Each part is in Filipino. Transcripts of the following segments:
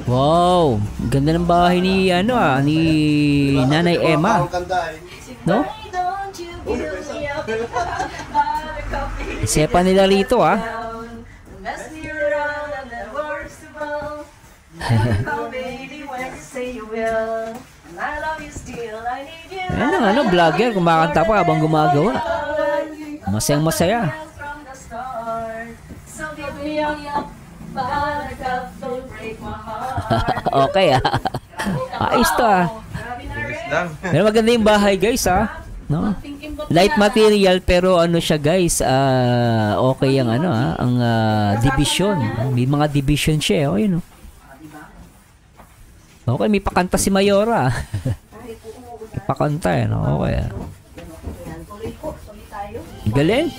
Wow, ganda ng bahay ni ano ni Nanay Emma. No? Sepa nila rito Ano, vlogger, kumakanta pa habang gumagawa. Masayang masaya. Okay ayos to Pero maganda yung bahay guys no? Light material pero ano siya guys okay ang ano ang division. May mga division siya yun Okay, may pakanta si Mayora. Pakanta no? Okay Galing.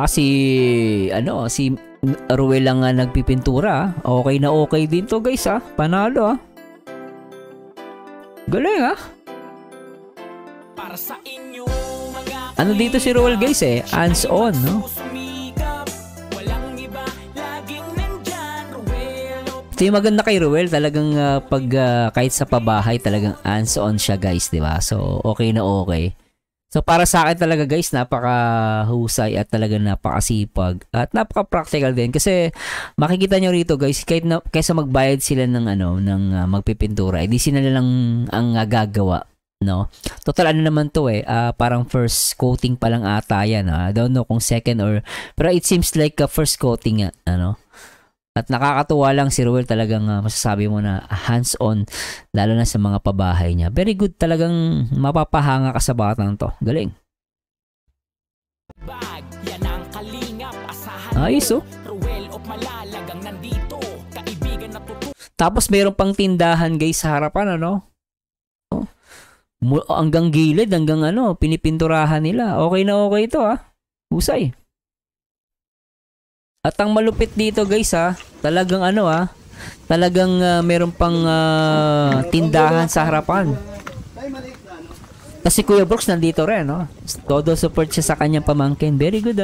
Si Ruel lang nagpipintura. Okay na okay din to guys Panalo Galing Ano dito si Ruel guys hands on no? Ito yung maganda kay Ruel talagang pag kahit sa pabahay talagang hands on siya guys diba? So okay na okay. So para sa akin talaga guys napakahusay at talagang napakasipag at napaka-practical din kasi makikita nyo rito guys kaysa magbayad sila ng magpipintura hindi sila lang ang gagawa no. Total ano naman to parang first coating pa lang ata yan I don't know kung second pero it seems like first coating At nakakatuwa lang si Ruel talagang masasabi mo na hands-on lalo na sa mga pabahay niya. Very good talagang mapapahanga ka sa batang to. Galing. Ayos Tapos mayroon pang tindahan guys sa harapan hanggang gilid hanggang pinipinturahan nila. Okay na okay ito Husay. At ang malupit dito guys talagang talagang meron pang tindahan sa harapan. Kasi Kuya Brooks nandito rin Todo support siya sa kanyang pamangkin. Very good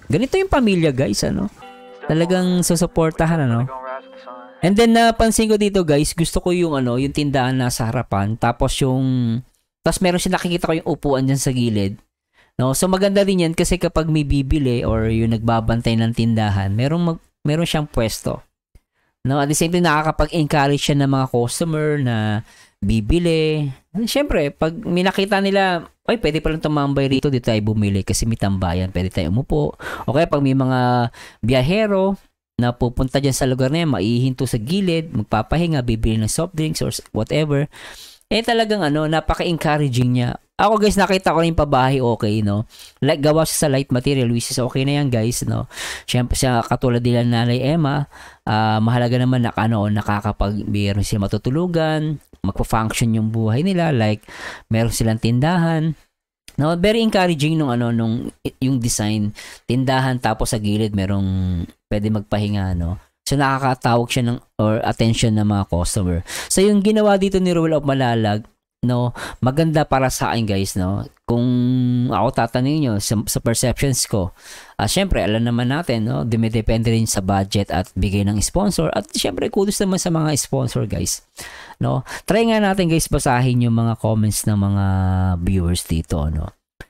Ganito yung pamilya guys Talagang susuportahan And then napansin ko dito guys, gusto ko yung yung tindahan na sa harapan tapos meron siya nakikita ko yung upuan diyan sa gilid. No, so maganda din 'yan kasi kapag may bibili or yung nagbabantay ng tindahan, meron siyang pwesto. No, at the same time nakakapag-encourage siya ng mga customer na bibili. Siyempre, pag may nakita nila, ay pwede pa lang tumambay rito, dito tayo bumili kasi may tambayan, pwede tayo umupo. Okay, pag may mga biyahero na pupunta diyan sa lugar na yan, maihinto sa gilid, magpapahinga, bibili ng soft drinks or whatever. Talagang napaka-encouraging niya. Ako guys, nakita ko rin pabahay okay, Like, gawa siya sa light material, which is okay na yan guys, Siyempre, siya katulad nila Nanay Emma, mahalaga naman na nakakapag-meron sila matutulugan, magpa-function yung buhay nila, like, meron silang tindahan. Very encouraging yung design, tindahan tapos sa gilid merong pwede magpahinga, So, nakakatawag siya or attention ng mga customer. So, yung ginawa dito ni Ruel of Malalag, maganda para sa akin guys, Kung ako tatanungin nyo sa perceptions ko, syempre, alam naman natin, dumidepende rin sa budget at bigay ng sponsor. At syempre, kudos naman sa mga sponsor guys. Try nga natin guys basahin yung mga comments ng mga viewers dito,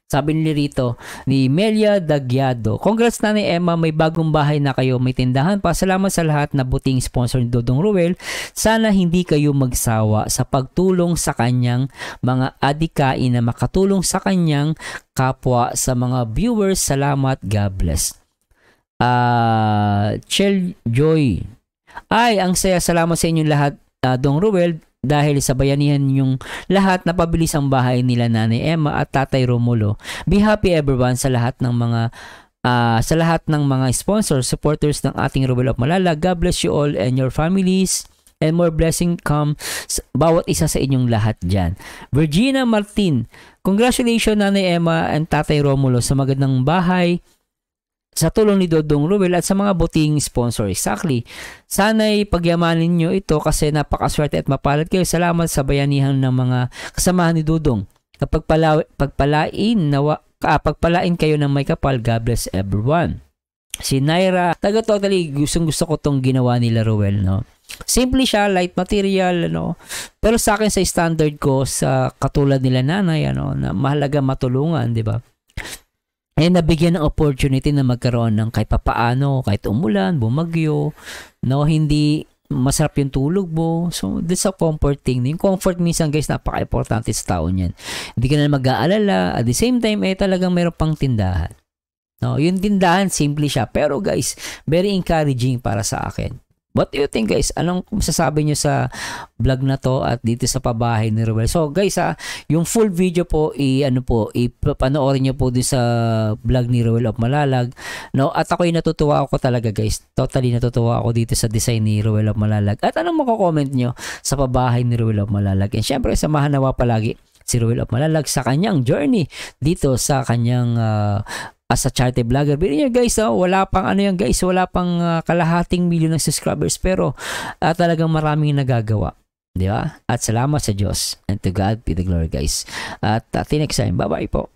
Sabi nila rito ni Melia Dagyado, congrats Nanay Emma, may bagong bahay na kayo, may tindahan pa. Salamat sa lahat na buting sponsor ni Dodong Ruel. Sana hindi kayo magsawa sa pagtulong sa kanyang mga adikain na makatulong sa kanyang kapwa. Sa mga viewers, salamat, God bless. Chel Joy, ay ang saya, salamat sa inyong lahat, Dong Ruel, dahil sa bayanihan yung lahat napabilis ang bahay nila Nanay Emma at Tatay Romulo. Be happy everyone sa lahat ng mga sponsors, supporters ng ating Ruel of Malala. God bless you all and your families and more blessing come bawat isa sa inyong lahat dyan. Virginia Martin, congratulations Nanay Emma and Tatay Romulo sa magandang bahay sa tulong ni Dodong Ruel at sa mga buting sponsor. Exactly. Sana'y pagyamanin nyo ito kasi napakaswerte at mapalad kayo. Salamat sa bayanihan ng mga kasamahan ni Dodong. Kapag pagpalain pagpalain kayo ng may kapal. God bless everyone. Si Naira, totally gusto ko tong ginawa nila Ruel, no? Simple siya, light material, ano. Pero sa akin, sa standard ko, sa katulad nila nanay, ano, na mahalaga matulungan, di ba? Nabigyan ng opportunity na magkaroon ng kahit papaano, kahit umulan, bumagyo, no, hindi masarap yung tulog mo. So, this a comfort thing. Yung comfort minsan, guys, napaka-importante sa tao niyan. Hindi ka na mag-aalala. At the same time, talagang meron pang tindahan. No, yung tindahan, simple siya. Pero guys, very encouraging para sa akin. What do you think, guys? Anong masasabi nyo sa vlog na to at dito sa pabahay ni Ruel? So guys, yung full video po, panoorin nyo po din sa vlog ni Ruel of Malalag. No, at ako'y natutuwa ako talaga, guys. Totally natutuwa ako dito sa design ni Ruel of Malalag. At anong mako-comment nyo sa pabahay ni Ruel of Malalag? And syempre, samahan nawa palagi si Ruel of Malalag sa kanyang journey dito sa kanyang as a charity vlogger. Pero nyo guys, wala pang ano yan guys, wala pang kalahating milyon ng subscribers, pero talagang maraming nagagawa. Di ba? At salamat sa Diyos. And to God be the glory, guys. At till next time, bye-bye po.